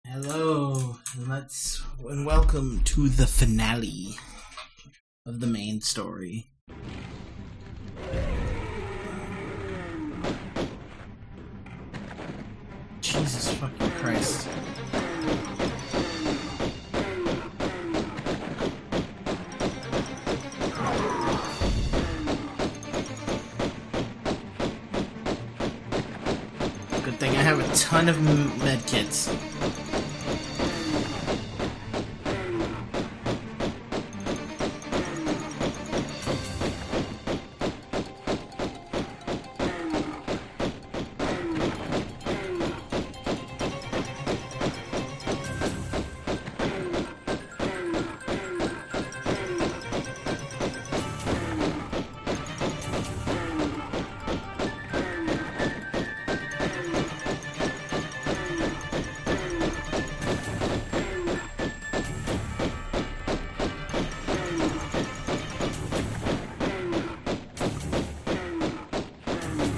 Hello, and welcome to the finale of the main story. Jesus fucking Christ. Good thing I have a ton of medkits.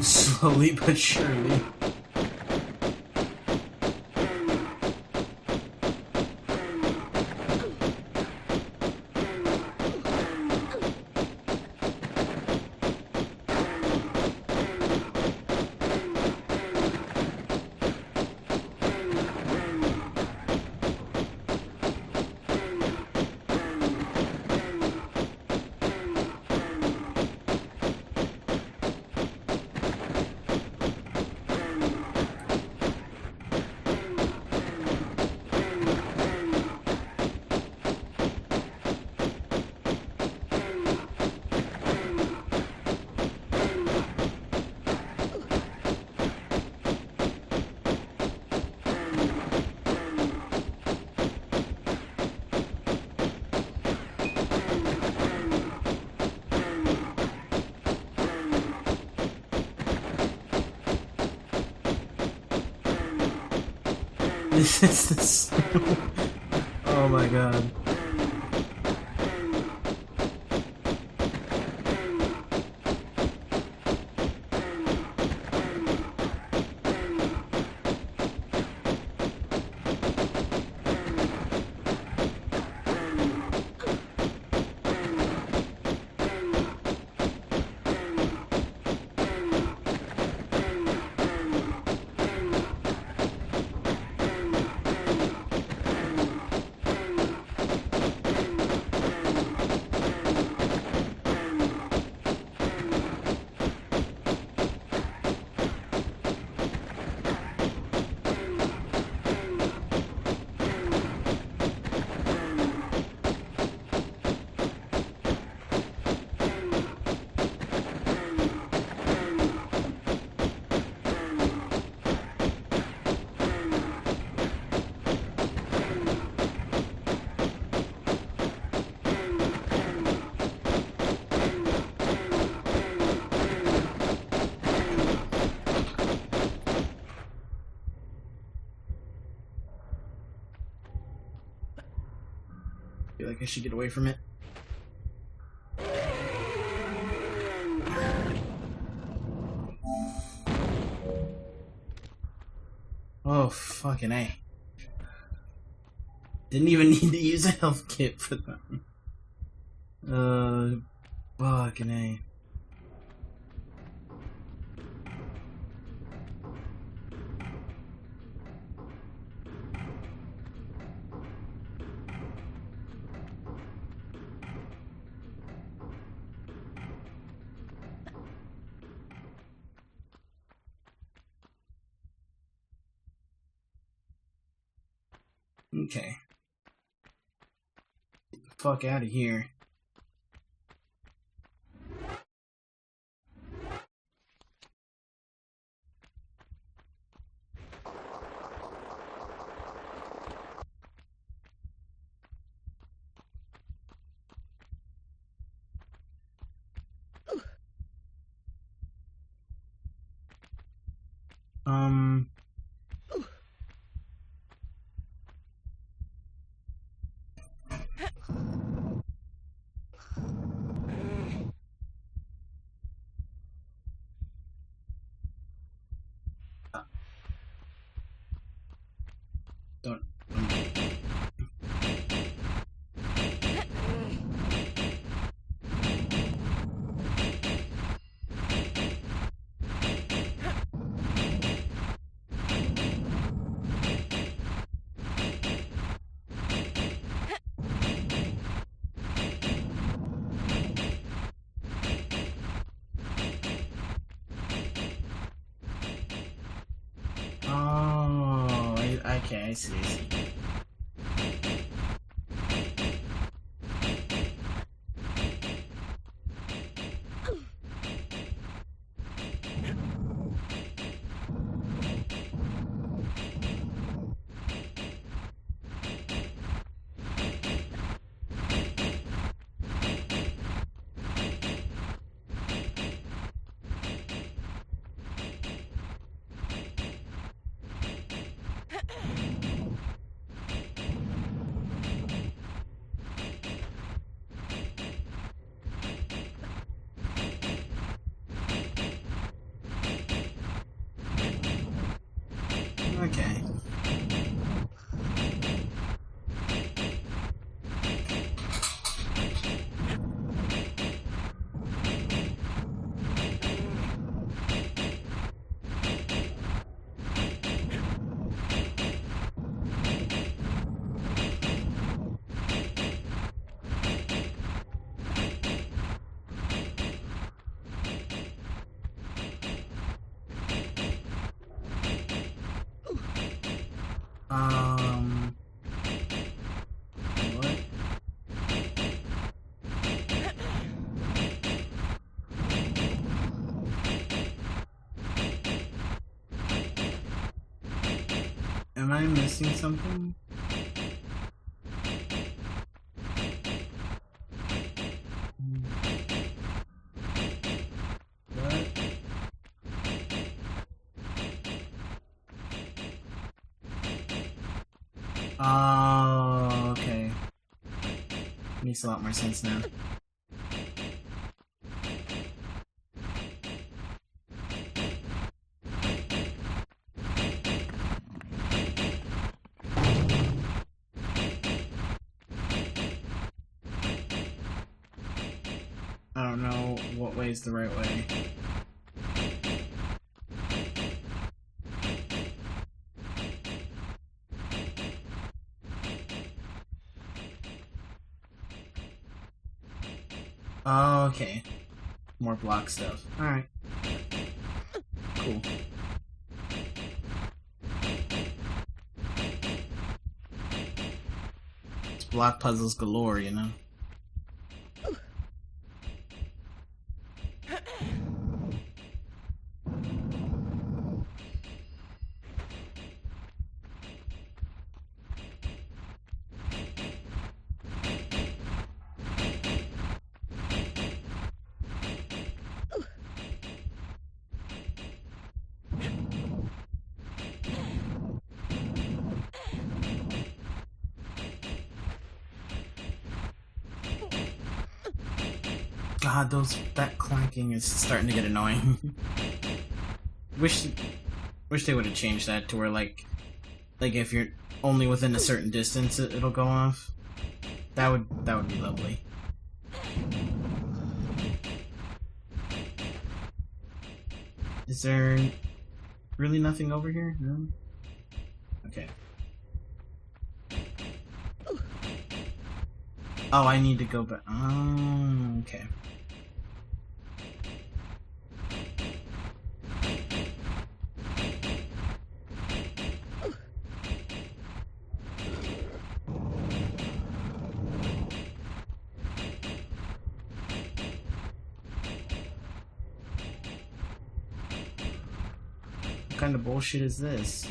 Slowly but surely. This is this. Oh my god. I feel like I should get away from it. Oh, fucking A. Didn't even need to use a health kit for that. Fucking A. Okay. Get the fuck out of here. Don't Okay, I see, I see. Okay. What? Am I missing something? What? Oh, okay. Makes a lot more sense now. I don't know what way is the right way. Oh, okay. More block stuff. Alright. Cool. It's block puzzles galore, you know? God, that clanking is starting to get annoying. wish they would have changed that to where like if you're only within a certain distance it'll go off. That would be lovely. Is there really nothing over here? No? Okay. Oh, I need to go back. Oh, okay. What kind of bullshit is this?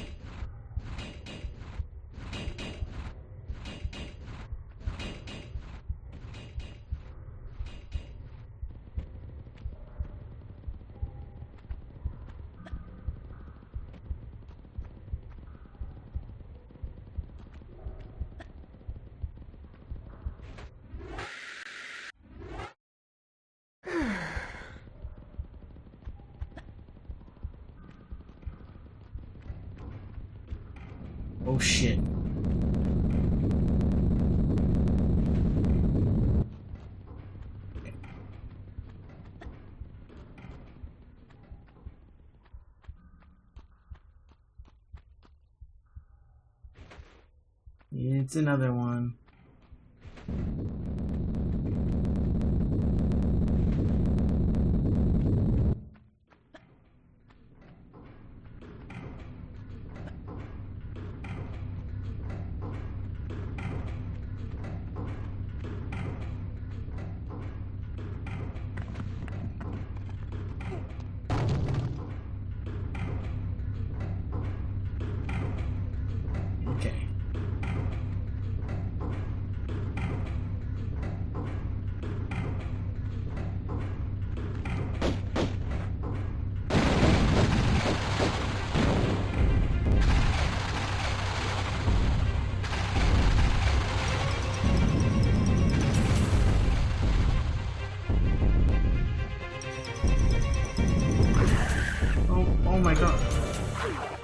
Oh shit. It's another one.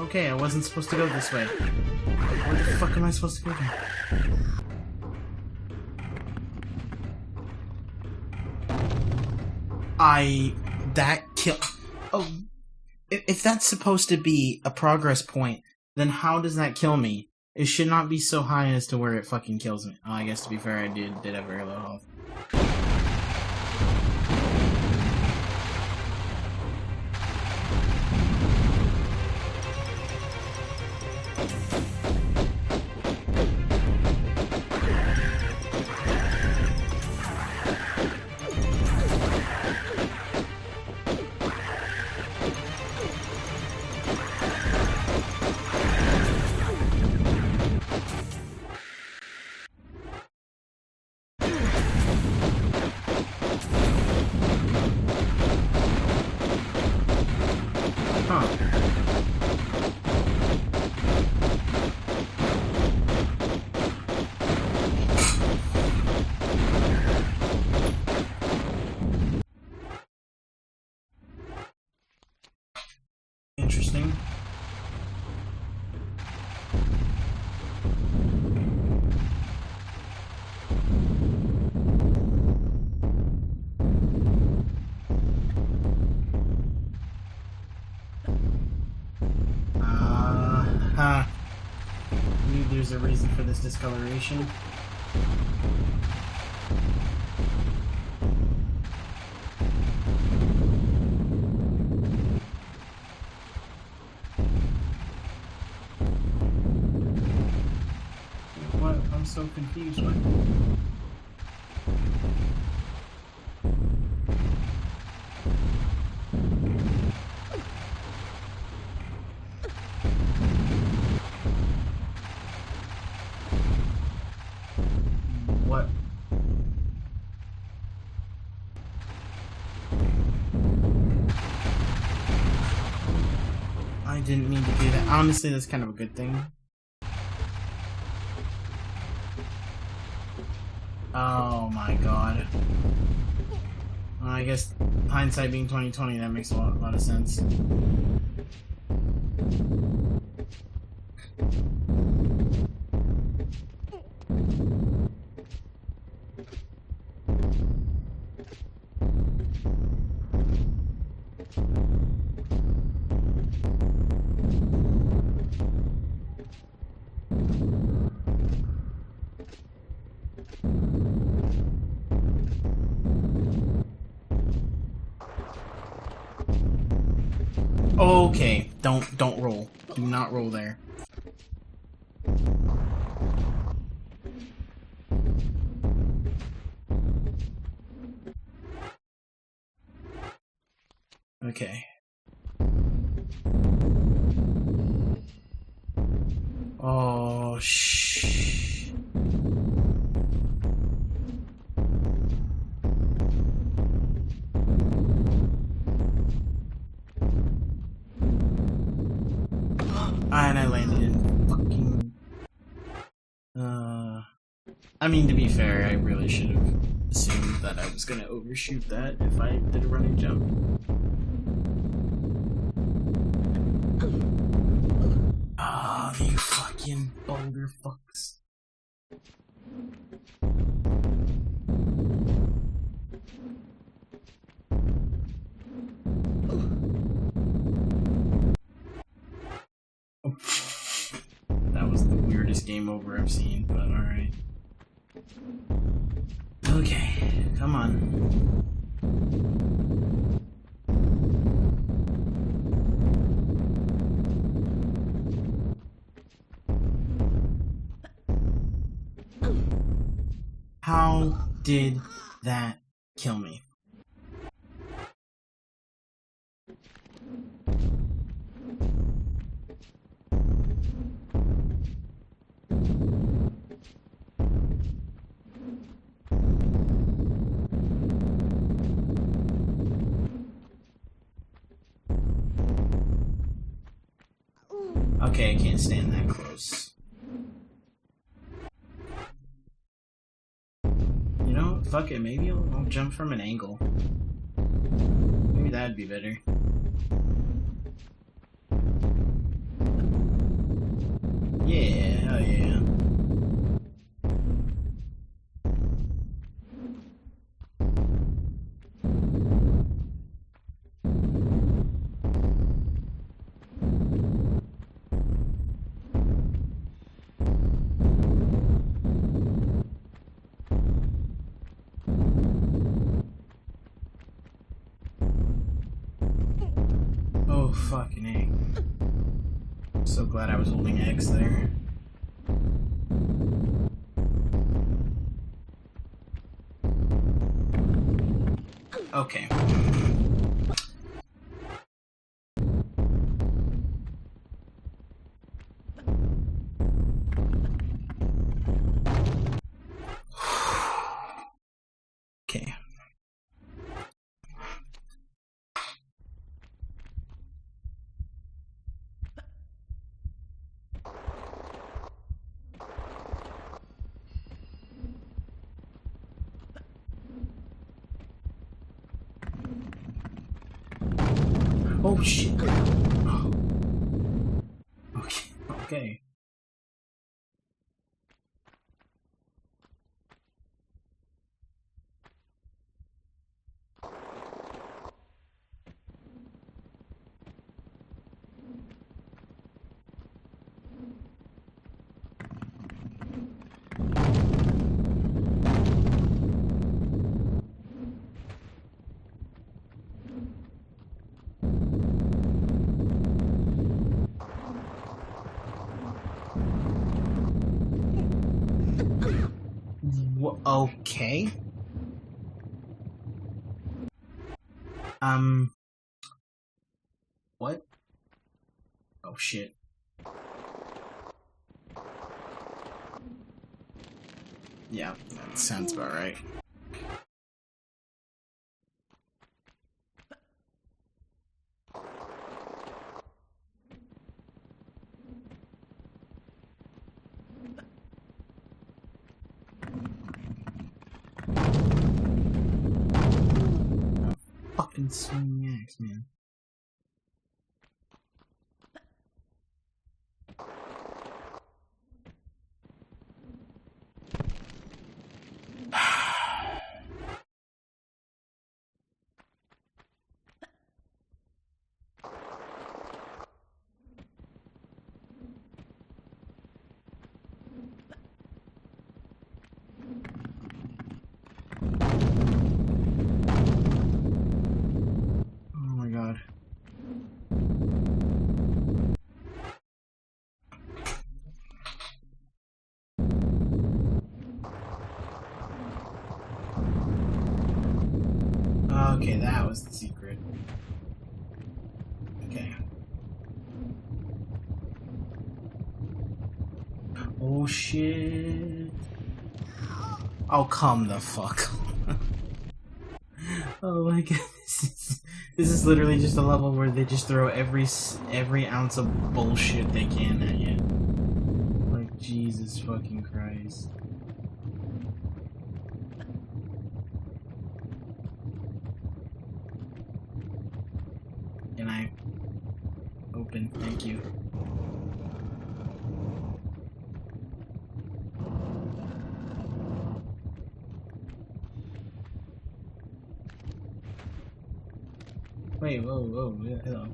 Okay, I wasn't supposed to go this way. Where the fuck am I supposed to go then? That kill... Oh, if that's supposed to be a progress point, then how does that kill me? It should not be so high as to where it fucking kills me. Oh, I guess to be fair, I did have very low health. Interesting. Maybe there's a reason for this discoloration. What? I'm so confused. What? What? I didn't mean to do that. Honestly, that's kind of a good thing. Oh my god. Well, I guess hindsight being 2020, that makes a lot of sense. Okay, don't roll. Do not roll there. Okay. Oh, shh. And I landed in fucking... I mean, to be fair, I really should have assumed that I was gonna overshoot that if I did a running jump. Ah, oh, you fucking boulder fucks. That was the weirdest game over I've seen, but alright. Okay, come on. How did that kill me? Okay, I can't stand that close. You know, fuck it, maybe I'll jump from an angle. Maybe that'd be better. fucking A. I'm so glad I was holding X there. Okay. Okay. Oh shit. Oh. Okay. Okay. Okay. What? Oh shit. Yeah, that sounds about right. Fucking swinging axe, man. Oh my god. Okay, that was the secret. Okay. Oh shit. Oh, come the fuck. Oh my god. This is literally just a level where they just throw every ounce of bullshit they can at you. Like, Jesus fucking Christ. Can I open? Thank you. Wait, whoa, yeah, hello.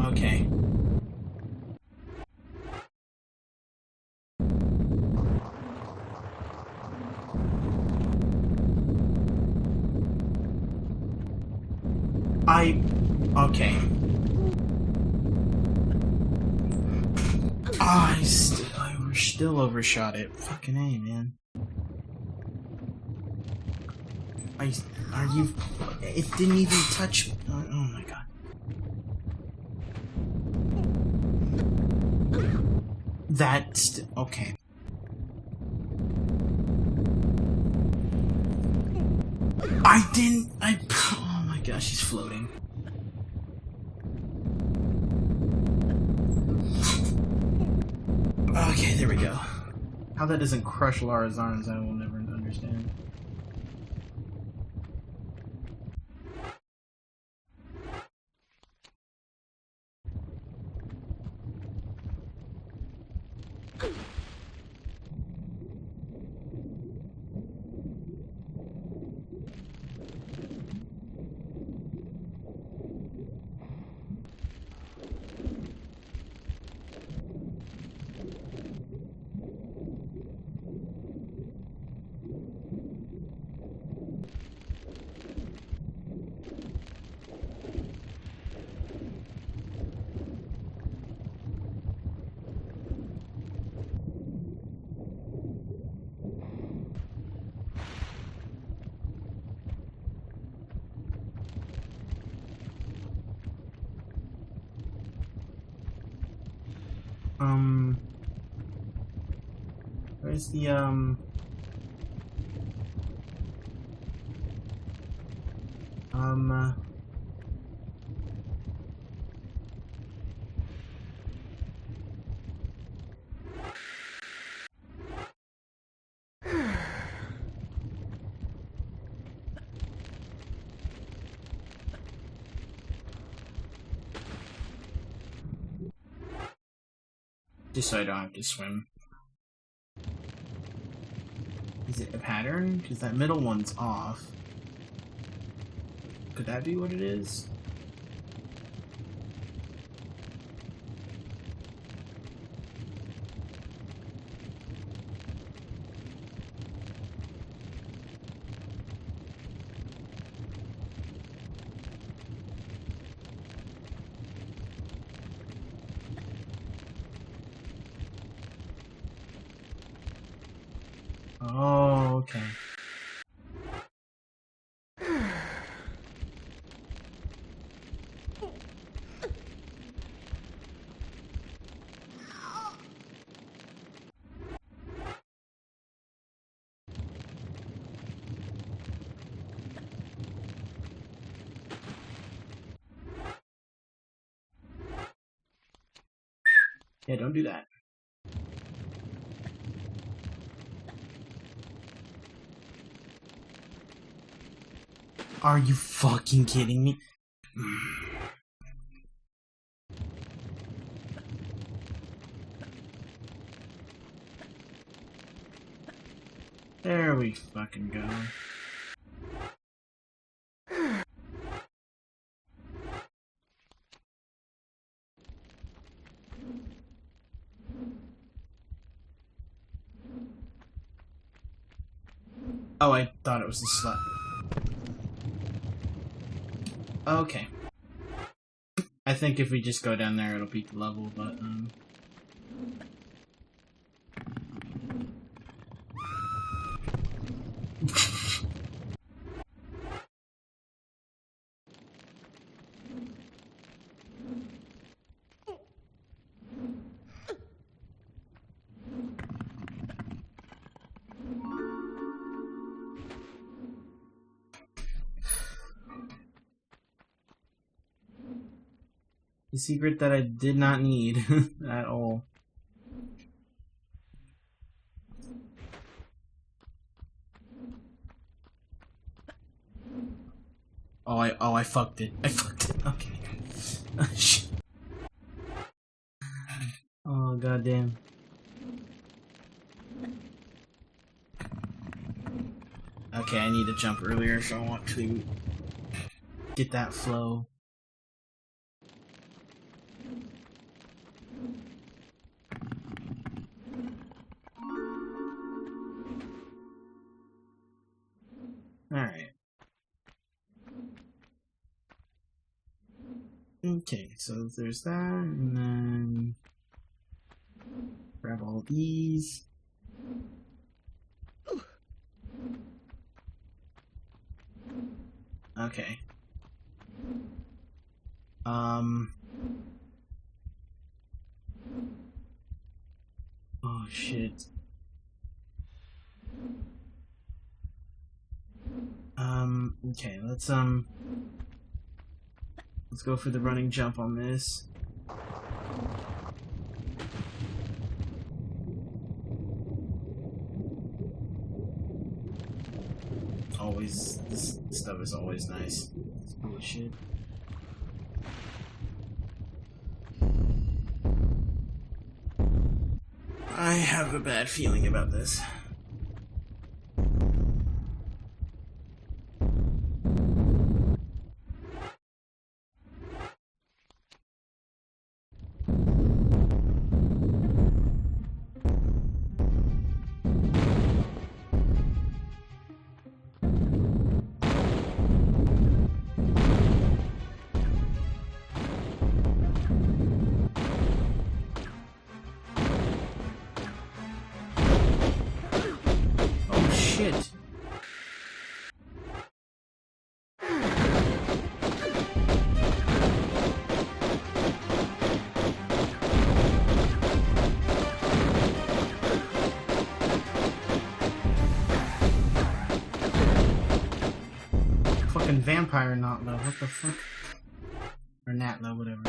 Okay. Okay. Oh, I still overshot it. Fucking A, man. Are you... It didn't even touch... Oh my god. That's... Okay. I didn't... Oh my gosh, she's floating. Okay, there we go. How that doesn't crush Lara's arms, I will never understand. Where's the, just so I don't have to swim. Is it a pattern? Because that middle one's off. Could that be what it is? Oh, okay. Yeah, don't do that. Are you fucking kidding me? There we fucking go. Oh, I thought it was a slut. Okay. I think if we just go down there, it'll beat the level, but, the secret that I did not need at all. Oh, I fucked it. I fucked it. Okay. Oh, goddamn. Okay, I need to jump earlier if I want to get that flow. Alright. Okay, so there's that, and then grab all these. Okay. Oh shit. Okay, let's go for the running jump on this. Always, this stuff is always nice. Holy shit. I have a bad feeling about this. Shit. fucking vampire Natla. What the fuck? Or Natla, whatever.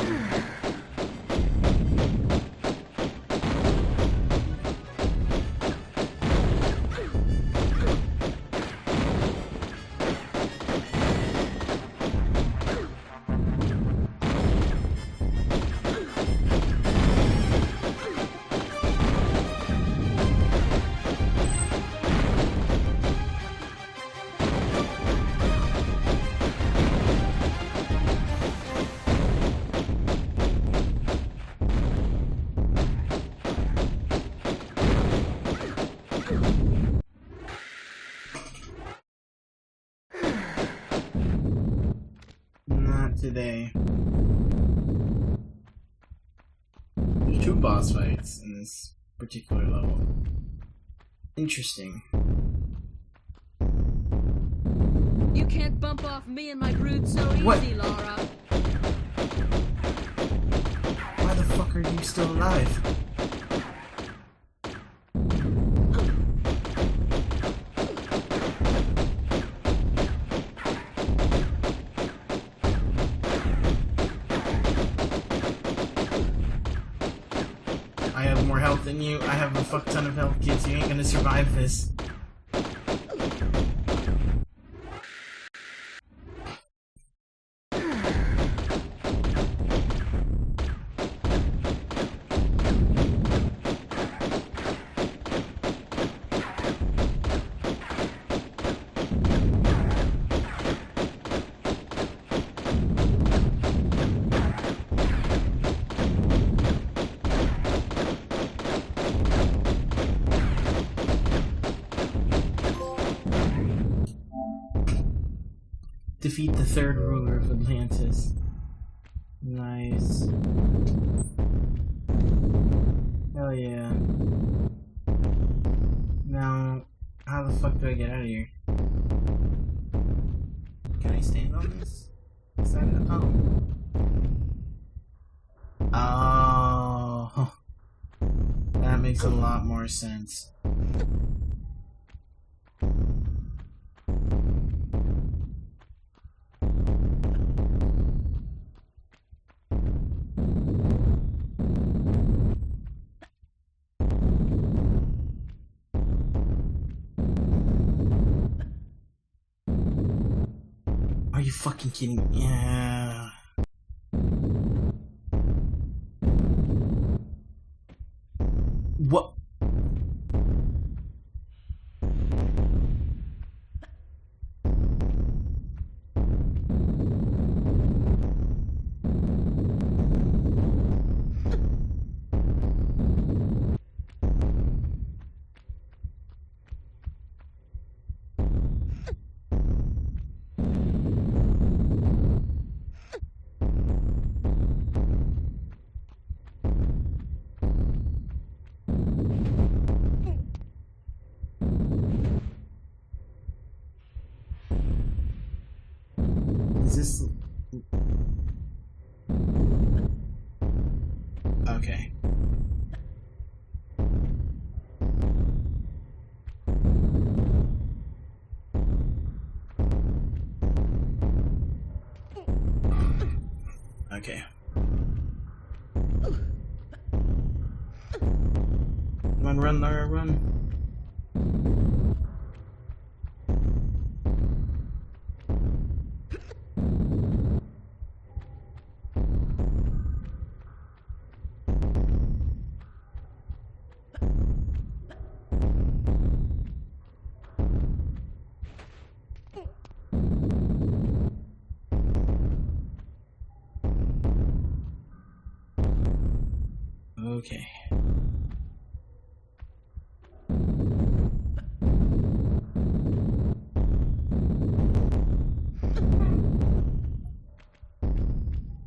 Not today. There's 2 boss fights in this particular level. Interesting. You can't bump off me and my brood so What? easy, Laura. Why the fuck are you still alive? I have more health than you. I have a fuck ton of health, kids. You ain't gonna survive this. Defeat the 3rd ruler of Atlantis. Nice. Hell yeah. Now, how the fuck do I get out of here? Can I stand on this? Is that it? Oh. Oh. That makes a lot more sense. Are you fucking kidding me? Yeah. What? Is this... Okay. Okay. Come on, run, Lara, run. Okay.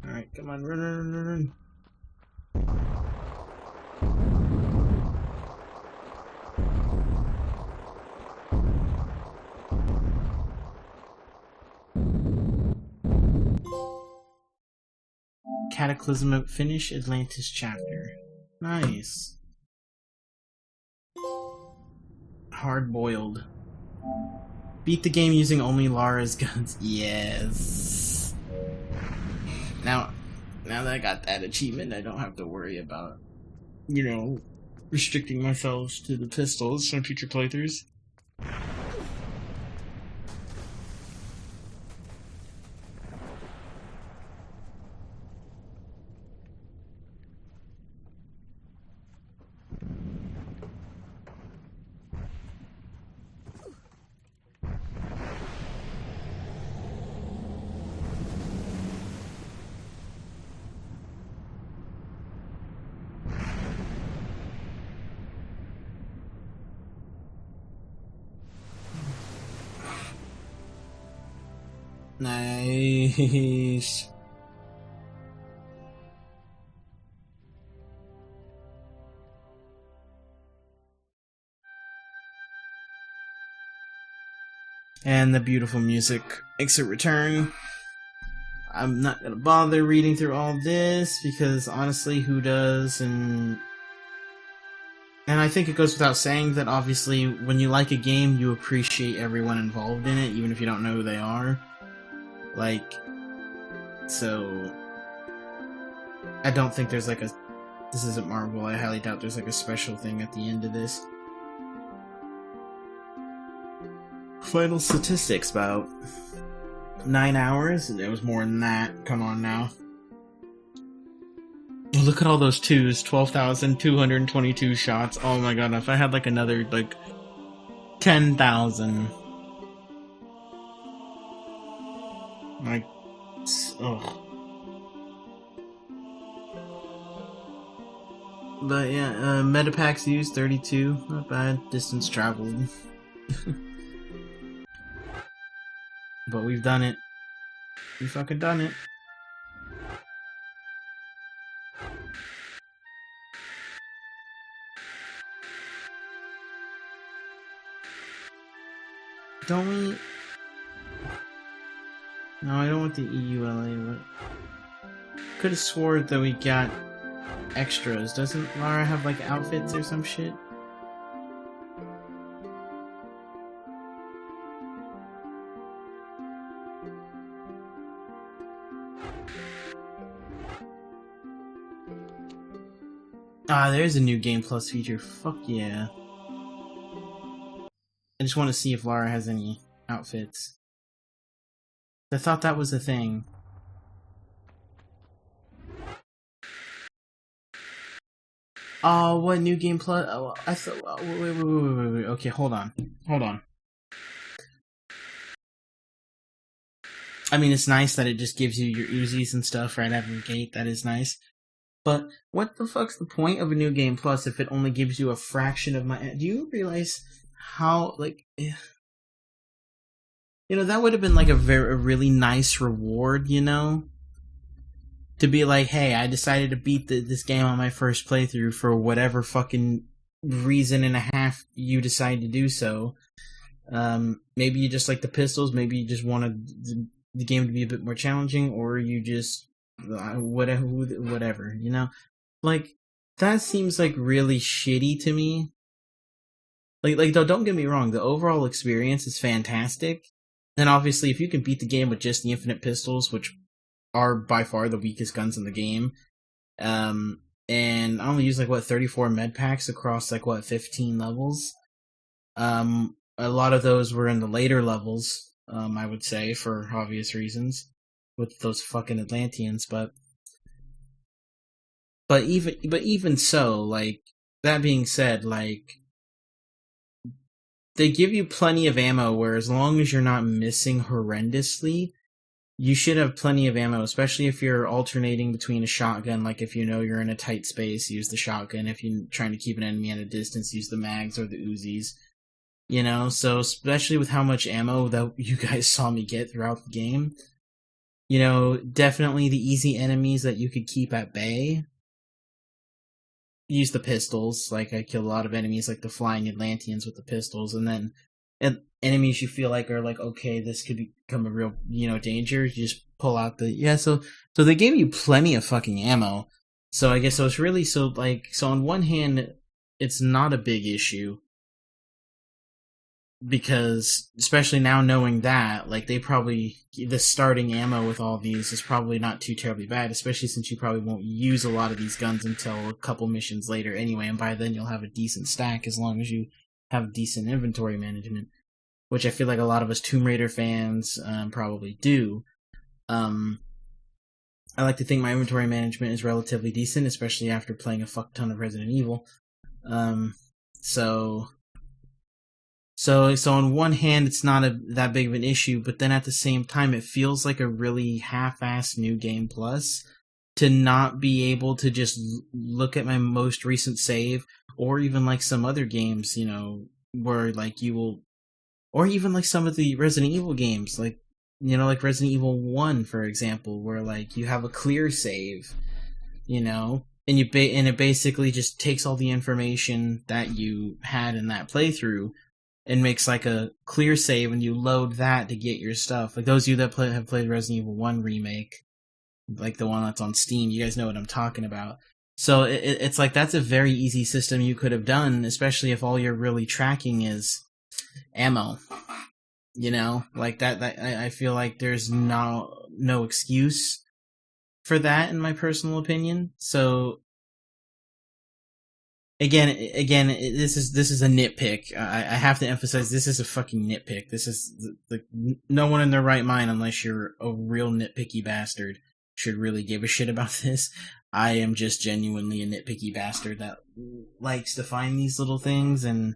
Alright, come on, run, run, run, run. Cataclysm finish Atlantis chapter. Nice. Hard boiled. Beat the game using only Lara's guns. Yes. Now that I got that achievement, I don't have to worry about, you know, restricting myself to the pistols from future playthroughs. Nice. And the beautiful music makes a return. I'm not gonna bother reading through all this because honestly, who does? And I think it goes without saying that obviously when you like a game, you appreciate everyone involved in it, even if you don't know who they are. Like, so I don't think there's like a, this isn't Marvel, I highly doubt there's like a special thing at the end of this. Final statistics, about 9 hours. It was more than that. Come on now. Look at all those twos. 12,222 shots. Oh my god, if I had like another like 10,000. Like, oh. But yeah, metapacks used 32. Not bad. Distance traveled. But we've done it. We fucking done it. Don't we? No, I don't want the EULA, but could have swore that we got extras. Doesn't Lara have like outfits or some shit? Ah, there's a new Game Plus feature. Fuck yeah. I just want to see if Lara has any outfits. I thought that was a thing. Oh, what new Game Plus? Oh, I thought. Wait. Okay, hold on. I mean, it's nice that it just gives you your Uzis and stuff right out of the gate. That is nice. But what the fuck's the point of a new Game Plus if it only gives you a fraction of my... Do you realize how, like... You know, that would have been like a really nice reward, you know? To be like, hey, I decided to beat this game on my first playthrough for whatever fucking reason and a half you decide to do so. Maybe you just like the pistols, maybe you just wanted the game to be a bit more challenging, or you just... whatever, you know? Like, that seems like really shitty to me. Like, don't get me wrong, the overall experience is fantastic. And obviously, if you can beat the game with just the infinite pistols, which are by far the weakest guns in the game, and I only use, like, 34 med packs across, 15 levels. A lot of those were in the later levels, I would say, for obvious reasons, with those fucking Atlanteans, but even so, like, that being said, like, they give you plenty of ammo where as long as you're not missing horrendously, you should have plenty of ammo, especially if you're alternating between a shotgun. Like, if you know you're in a tight space, use the shotgun. If you're trying to keep an enemy at a distance, use the mags or the Uzis. You know, so especially with how much ammo that you guys saw me get throughout the game, you know, definitely the easy enemies that you could keep at bay, use the pistols. Like, I killed a lot of enemies, like the flying Atlanteans with the pistols, and then enemies you feel like are like, okay, this could become a real, you know, danger, you just pull out the... Yeah, so they gave you plenty of fucking ammo. So I guess so it's really, so on one hand, it's not a big issue. because especially now knowing that, like, they probably, the starting ammo with all these is probably not too terribly bad, especially since you probably won't use a lot of these guns until a couple missions later anyway, and by then you'll have a decent stack as long as you have decent inventory management, which I feel like a lot of us Tomb Raider fans probably do. I like to think my inventory management is relatively decent, especially after playing a fuck ton of Resident Evil. So on one hand, it's not that big of an issue, but then at the same time, it feels like a really half-assed New Game Plus to not be able to just look at my most recent save, or even like some other games, you know, where like you will, or even like some of the Resident Evil games, like, you know, like Resident Evil 1, for example, where like you have a clear save, you know, and and it basically just takes all the information that you had in that playthrough and makes like a clear save, and you load that to get your stuff. Like those of you that have played Resident Evil 1 remake, like the one that's on Steam, you guys know what I'm talking about. So it's like that's a very easy system you could have done, especially if all you're really tracking is ammo. You know, like that I feel like there's no excuse for that in my personal opinion. So Again, this is a nitpick. I have to emphasize this is a fucking nitpick. This is no one in their right mind, unless you're a real nitpicky bastard, should really give a shit about this. I am just genuinely a nitpicky bastard that likes to find these little things, and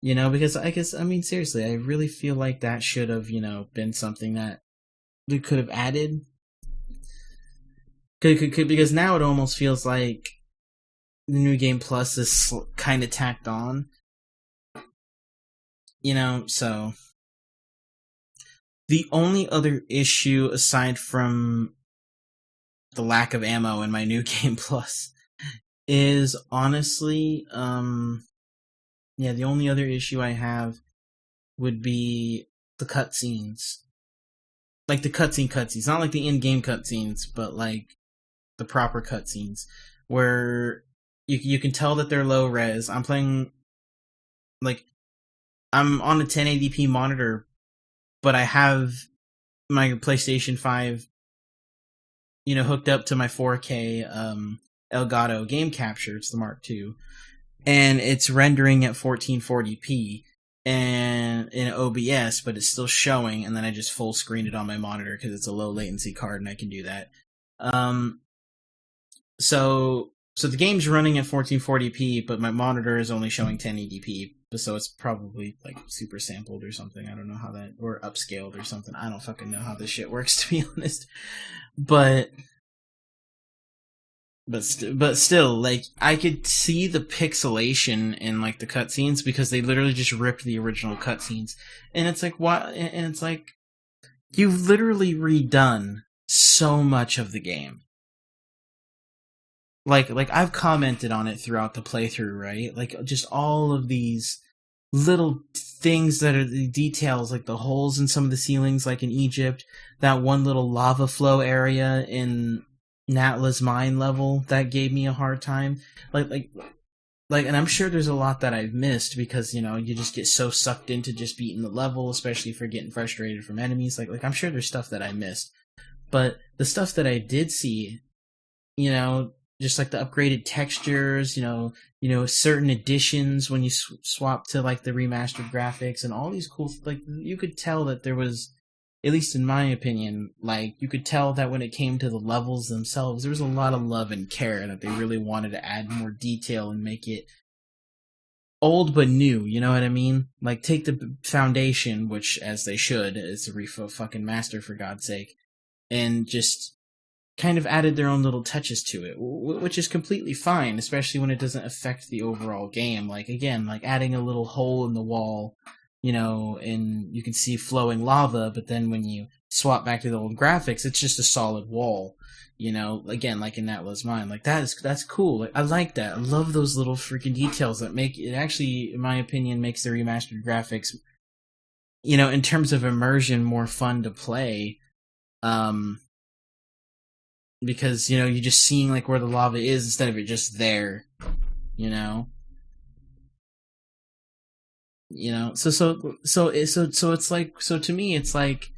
you know, because I mean seriously, I really feel like that should have, you know, been something that we could have added. Because now it almost feels like the New Game Plus is kind of tacked on, you know. So the only other issue aside from the lack of ammo in my New Game Plus is honestly, yeah, the only other issue I have would be the cutscenes, like the cutscenes, not like the in-game cutscenes, but like the proper cutscenes where you can tell that they're low res. I'm playing, like, I'm on a 1080p monitor, but I have my PlayStation 5, you know, hooked up to my 4K Elgato game capture. It's the Mark II, and it's rendering at 1440p and in OBS, but it's still showing. And then I just full screened it on my monitor because it's a low latency card, and I can do that. So the game's running at 1440p, but my monitor is only showing 1080p, so it's probably like super sampled or something. I don't know how that, or upscaled or something. I don't fucking know how this shit works, to be honest. But still, like, I could see the pixelation in like the cutscenes because they literally just ripped the original cutscenes, and it's like, what? And it's like, you've literally redone so much of the game. Like I've commented on it throughout the playthrough, right? Like, just all of these little things that are the details, like the holes in some of the ceilings, like in Egypt, that one little lava flow area in Natla's mine level that gave me a hard time. Like, and I'm sure there's a lot that I've missed because, you know, you just get so sucked into just beating the level, especially for getting frustrated from enemies. Like I'm sure there's stuff that I missed, but the stuff that I did see, you know, just like the upgraded textures, you know, certain additions when you swap to like the remastered graphics and all these cool, like, you could tell that there was, at least in my opinion, like, you could tell that when it came to the levels themselves, there was a lot of love and care that they really wanted to add more detail and make it old but new, you know what I mean? Like, take the foundation, which, as they should, is a fucking master, for God's sake, and just kind of added their own little touches to it, which is completely fine, especially when it doesn't affect the overall game. Like, again, like adding a little hole in the wall, you know, and you can see flowing lava, but then when you swap back to the old graphics, it's just a solid wall, you know, again, like in Natla's Mine. Like, that's cool. Like, I like that. I love those little freaking details that make it, actually, in my opinion, makes the remastered graphics, you know, in terms of immersion, more fun to play. Because, you know, you're just seeing like where the lava is instead of it just there, you know? You know, so it's like, so to me it's like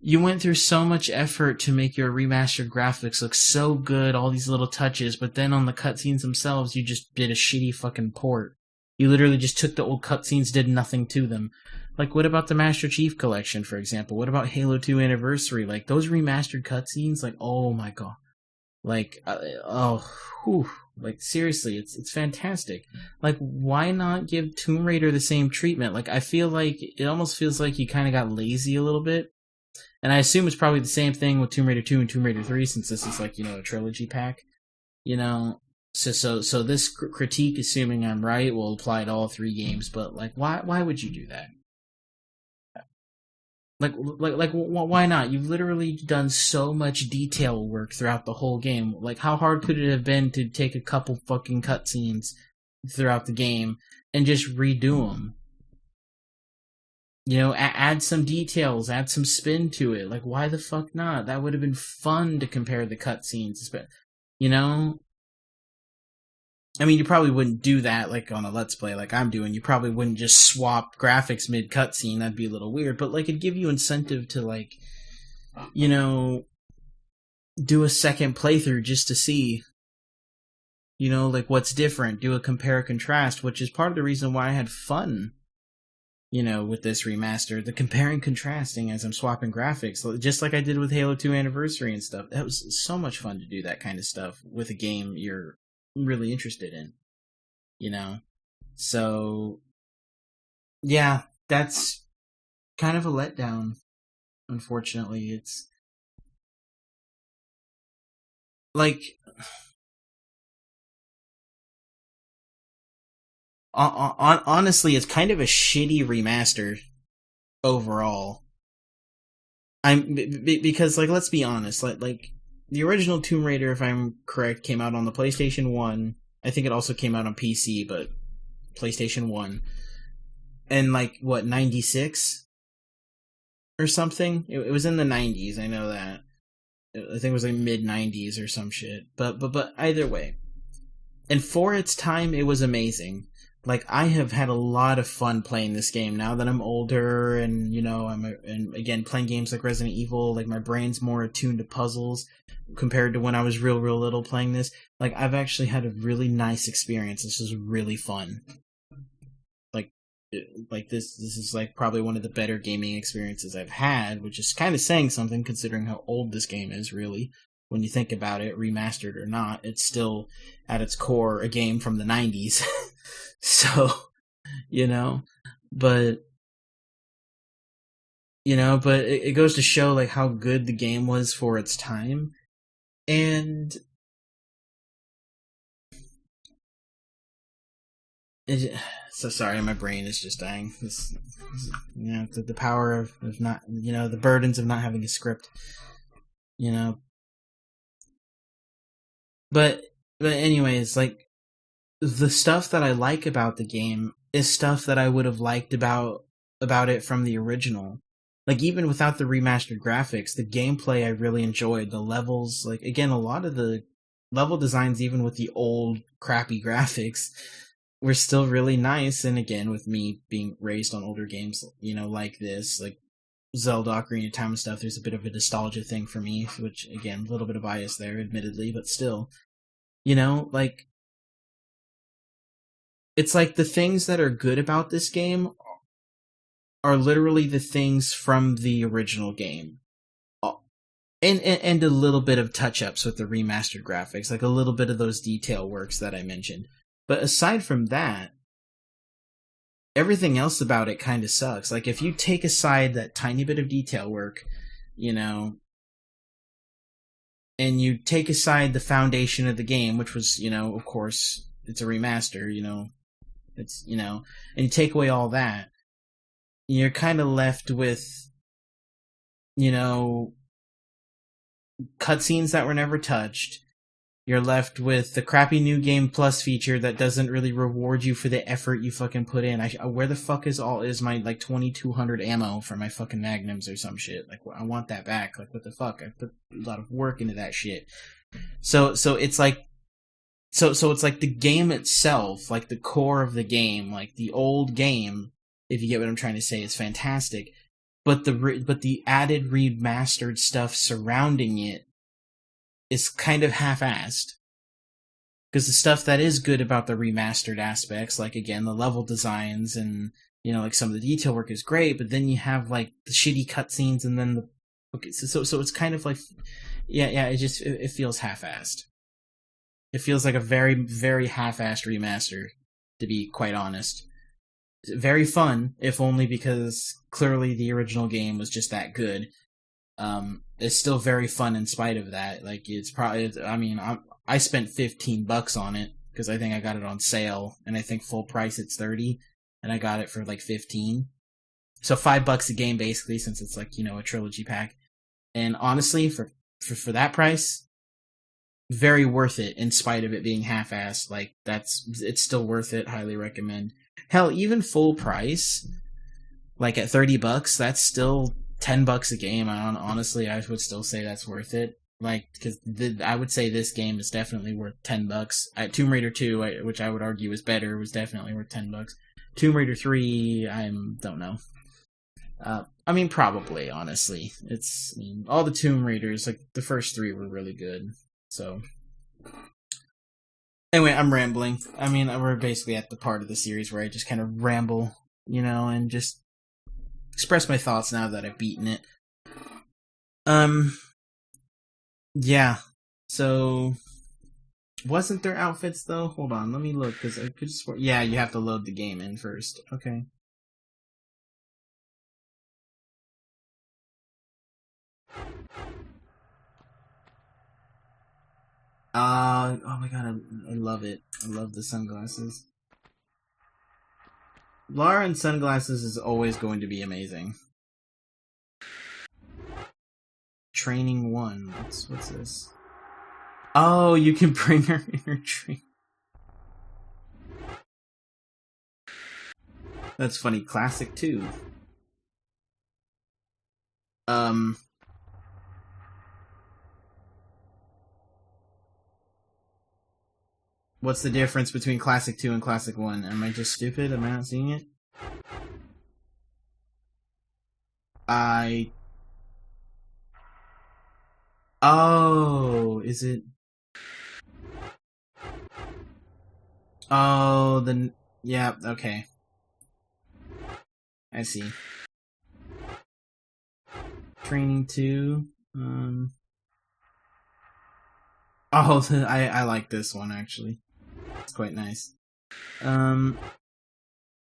you went through so much effort to make your remastered graphics look so good, all these little touches, but then on the cutscenes themselves, you just did a shitty fucking port. You literally just took the old cutscenes, did nothing to them. Like, what about the Master Chief Collection, for example? What about Halo 2 Anniversary? Like, those remastered cutscenes, like, oh my god. Like, whew. Like, seriously, it's fantastic. Like, why not give Tomb Raider the same treatment? Like, I feel like, it almost feels like you kind of got lazy a little bit. And I assume it's probably the same thing with Tomb Raider 2 and Tomb Raider 3, since this is like, you know, a trilogy pack. You know, so this critique, assuming I'm right, will apply to all three games. But like, why would you do that? Like, why not? You've literally done so much detail work throughout the whole game. Like, how hard could it have been to take a couple fucking cutscenes throughout the game and just redo them? You know, add some details, add some spin to it. Like, why the fuck not? That would have been fun to compare the cutscenes. You know? I mean, you probably wouldn't do that, like, on a Let's Play like I'm doing. You probably wouldn't just swap graphics mid-cutscene. That'd be a little weird. But, like, it'd give you incentive to, like, you know, do a second playthrough just to see, you know, like, what's different. Do a compare-contrast, which is part of the reason why I had fun, you know, with this remaster, the comparing contrasting as I'm swapping graphics, just like I did with Halo 2 Anniversary and stuff. That was so much fun to do that kind of stuff with a game you're really interested in, you know? So, yeah, that's kind of a letdown, unfortunately. It's like, honestly, it's kind of a shitty remaster overall. Because, like, let's be honest, like the original Tomb Raider, if I'm correct, came out on the PlayStation 1. I think it also came out on PC, but PlayStation 1. And, like, what, 96? Or something? It was in the 90s, I know that. I think it was like mid-90s or some shit. But either way. And for its time, it was amazing. Like, I have had a lot of fun playing this game now that I'm older, and, you know, and again, playing games like Resident Evil, like, my brain's more attuned to puzzles compared to when I was real little playing this. Like, I've actually had a really nice experience. This is really fun. Like this is, like, probably one of the better gaming experiences I've had, which is kind of saying something considering how old this game is, really. When you think about it, remastered or not, it's still, at its core, a game from the 90s. So, you know, but it goes to show, like, how good the game was for its time. And so sorry, my brain is just dying. This, you know, the power of not, you know, the burdens of not having a script, you know. But anyways, like, the stuff that I like about the game is stuff that I would have liked about it from the original. Like, even without the remastered graphics, the gameplay I really enjoyed. The levels, like, again, a lot of the level designs, even with the old crappy graphics, were still really nice. And again, with me being raised on older games, you know, like this, like Zelda Ocarina of Time and stuff, there's a bit of a nostalgia thing for me, which, again, a little bit of bias there, admittedly, but still, you know, like, it's like the things that are good about this game are literally the things from the original game. And a little bit of touch-ups with the remastered graphics, like a little bit of those detail works that I mentioned. But aside from that, everything else about it kind of sucks. Like, if you take aside that tiny bit of detail work, you know, and you take aside the foundation of the game, which was, you know, of course, it's a remaster, you know, it's, you know, and you take away all that, you're kind of left with, you know, cutscenes that were never touched. You're left with the crappy New Game Plus feature that doesn't really reward you for the effort you fucking put in. Where the fuck is my, like, 2200 ammo for my fucking magnums or some shit? Like, I want that back. Like, what the fuck? I put a lot of work into that shit. So it's like, so it's like the game itself, like the core of the game, like the old game, if you get what I'm trying to say, is fantastic. But the added remastered stuff surrounding it is kind of half-assed. Because the stuff that is good about the remastered aspects, like again the level designs and like some of the detail work is great, but then you have like the shitty cutscenes and then so it's kind of like it feels half-assed. It feels like a very, very half-assed remaster, to be quite honest. Very fun, if only because clearly the original game was just that good. It's still very fun in spite of that. Like, it's probably, I spent $15 on it because I think I got it on sale, and I think full price it's $30, and I got it for like $15. So $5 a game basically, since it's like a trilogy pack. And honestly, for that price, very worth it in spite of it being half-assed. Like, it's still worth it. Highly recommend. Hell, even full price, like at $30, that's still $10 a game. Honestly, I would still say that's worth it. Like, because I would say this game is definitely worth $10. Tomb Raider 2, which I would argue is better, was definitely worth $10. Tomb Raider 3, I don't know. Probably, honestly. All the Tomb Raiders, like, the first 3 were really good. So, anyway, I'm rambling. We're basically at the part of the series where I just kind of ramble, and just express my thoughts now that I've beaten it. Yeah. So, wasn't there outfits, though? Hold on, let me look, because I could swear... Yeah, you have to load the game in first. Okay. Oh my god, I love it. I love the sunglasses. Lara in sunglasses is always going to be amazing. Training 1. What's this? Oh, you can bring her in her train. That's funny. Classic 2. What's the difference between Classic 2 and Classic 1? Am I just stupid? Am I not seeing it? Oh, is it? Oh, yeah, okay. I see. Training 2. Oh, I like this one, actually. It's quite nice. A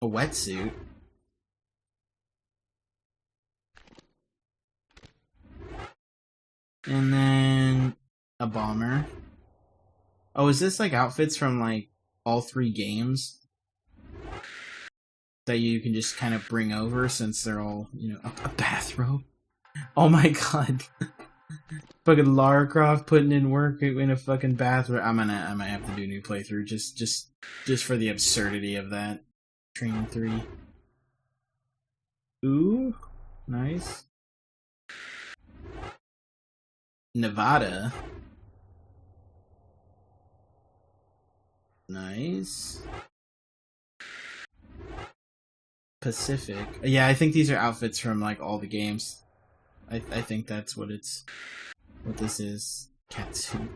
wetsuit. And then a bomber. Oh, is this like outfits from like all 3 games that you can just kind of bring over since they're all, a bathrobe? Oh my god. Fucking Lara Croft putting in work in a fucking bathroom. I might have to do a new playthrough just for the absurdity of that. Training 3. Ooh, nice. Nevada. Nice. Pacific. Yeah, I think these are outfits from like all the games. I think that's what this is. Catsuit.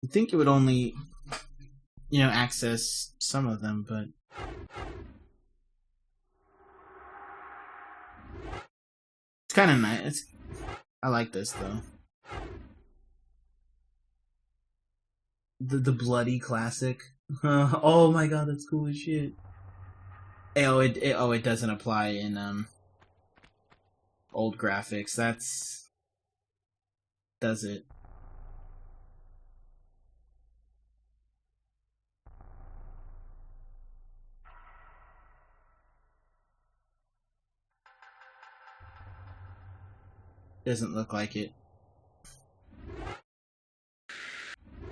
I think it would only, access some of them, but it's kind of nice. I like this though. The bloody classic. Oh my god, that's cool as shit. It doesn't apply in old graphics. Does it? Doesn't look like it.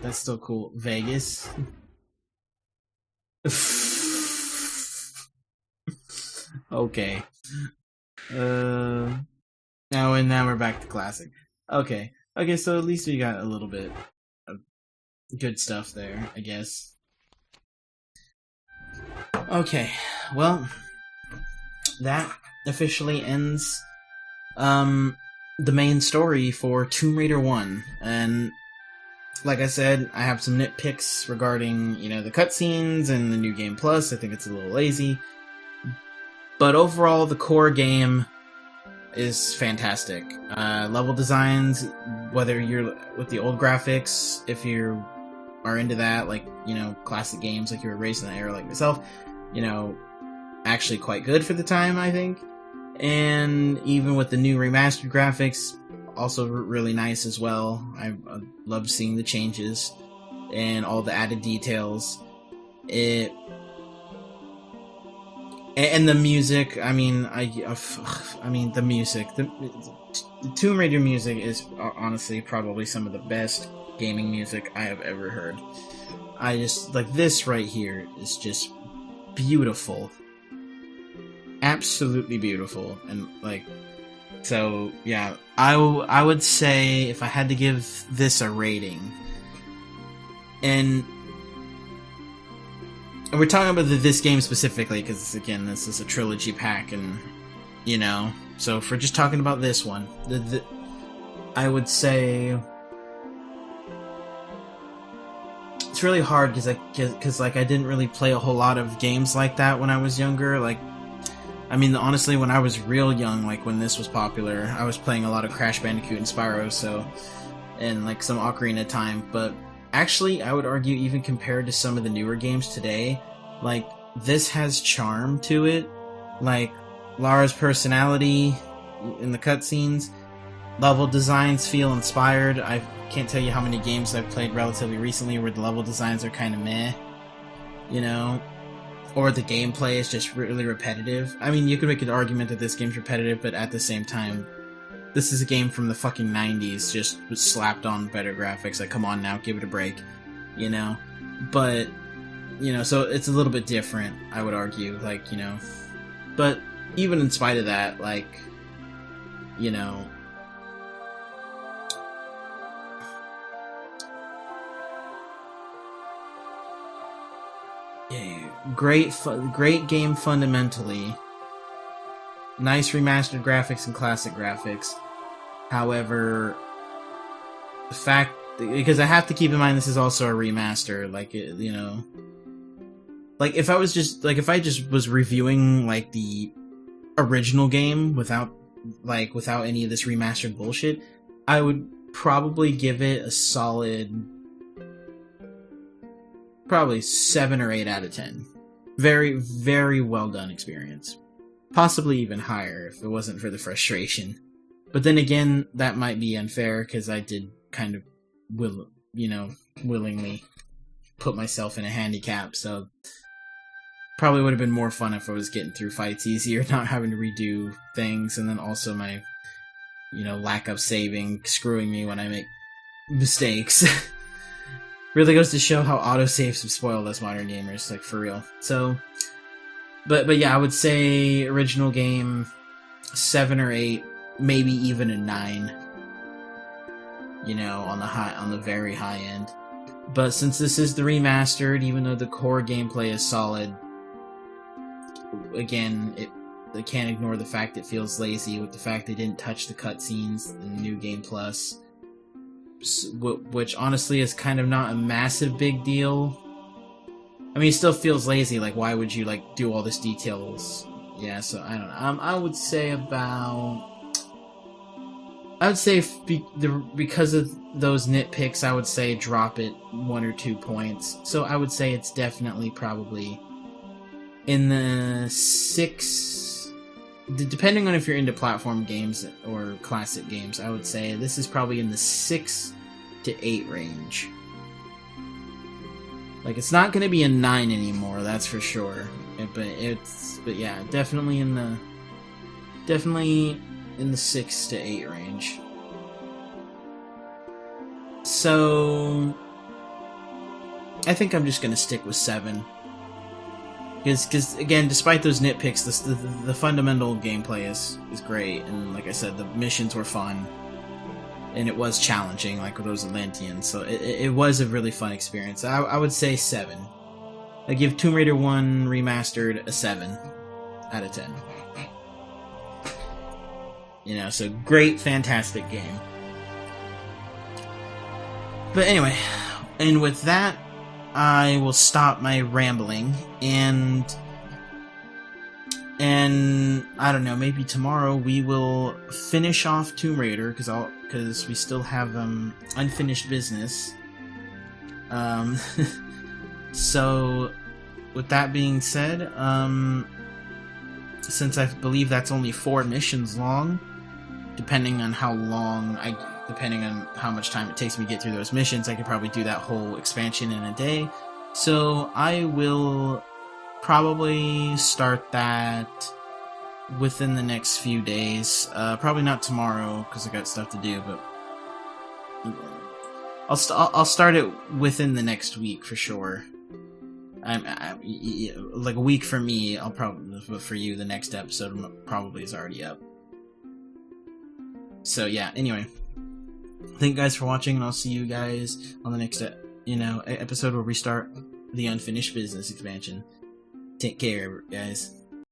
That's still cool. Vegas. Okay. Now we're back to classic. Okay. Okay, so at least we got a little bit good stuff there, I guess. Okay, well, that officially ends the main story for Tomb Raider 1, and like I said, I have some nitpicks regarding, you know, the cutscenes and the New Game Plus. I think it's a little lazy, but overall, the core game is fantastic. Level designs, whether you're with the old graphics, if you are into that, like, you know, classic games, like you were raised in that era like myself, you know, actually quite good for the time, I think. And even with the new remastered graphics, also really nice as well. I love seeing the changes and all the added details. And the music, I mean, the music, the Tomb Raider music is honestly probably some of the best gaming music I have ever heard. I just, like, this right here is just beautiful. Absolutely beautiful. And, like, so, yeah, I would say if I had to give this a rating, and we're talking about this game specifically because, again, this is a trilogy pack, and, you know, so if we're just talking about this one, I would say it's really hard because like I didn't really play a whole lot of games like that when I was younger. Like, I mean, honestly, when I was real young, like when this was popular, I was playing a lot of Crash Bandicoot and Spyro, so, and like some Ocarina of Time, but actually, I would argue even compared to some of the newer games today, like, this has charm to it. Like, Lara's personality in the cutscenes, level designs feel inspired. I can't tell you how many games I've played relatively recently where the level designs are kind of meh, you know? Or the gameplay is just really repetitive. I mean, you could make an argument that this game's repetitive, but at the same time, this is a game from the fucking 90s, just slapped on better graphics. Like, come on now, give it a break, you know? But, you know, so it's a little bit different, I would argue, like, you know. But even in spite of that, like, you know, yeah, great game fundamentally. Nice remastered graphics and classic graphics. However, the fact, because I have to keep in mind this is also a remaster, like, you know, like if I just was reviewing like the original game without any of this remastered bullshit, I would probably give it a solid, probably 7 or 8 out of 10. Very, very well done experience. Possibly even higher if it wasn't for the frustration. But then again, that might be unfair because I did kind of willingly put myself in a handicap, so probably would have been more fun if I was getting through fights easier, not having to redo things, and then also my, you know, lack of saving screwing me when I make mistakes. Really goes to show how autosaves have spoiled us modern gamers, like, for real. So, but yeah, I would say original game 7 or 8, maybe even a 9. You know, on the very high end. But since this is the remastered, even though the core gameplay is solid, again, I can't ignore the fact it feels lazy with the fact they didn't touch the cutscenes in the New Game Plus, which honestly is kind of not a massive big deal. I mean, it still feels lazy. Like, why would you like do all this details? Yeah, so I don't know. I would say because of those nitpicks, I would say drop it 1 or 2 points. So I would say it's definitely probably in the 6, depending on if you're into platform games or classic games, I would say this is probably in the 6 to 8 range. Like, it's not going to be a 9 anymore, that's for sure. But yeah, definitely in the 6 to 8 range. So I think I'm just going to stick with 7. Because again, despite those nitpicks, the fundamental gameplay is great, and like I said, the missions were fun. and it was challenging, like with those Atlanteans. So it was a really fun experience. I would say 7. I give Tomb Raider 1 Remastered a 7 out of 10. You know, so great, fantastic game. But anyway, and with that, I will stop my rambling, and I don't know, maybe tomorrow we will finish off Tomb Raider, because we still have unfinished business. So with that being said, since I believe that's only 4 missions long, depending on how much time it takes me to get through those missions, I could probably do that whole expansion in a day. So I will probably start that within the next few days. Probably not tomorrow because I got stuff to do, but I'll start it within the next week for sure. Like a week for me. I'll probably, but for you, the next episode probably is already up. So yeah. Anyway, thank you guys for watching, and I'll see you guys on the next episode where we start the Unfinished Business expansion. Take care, guys.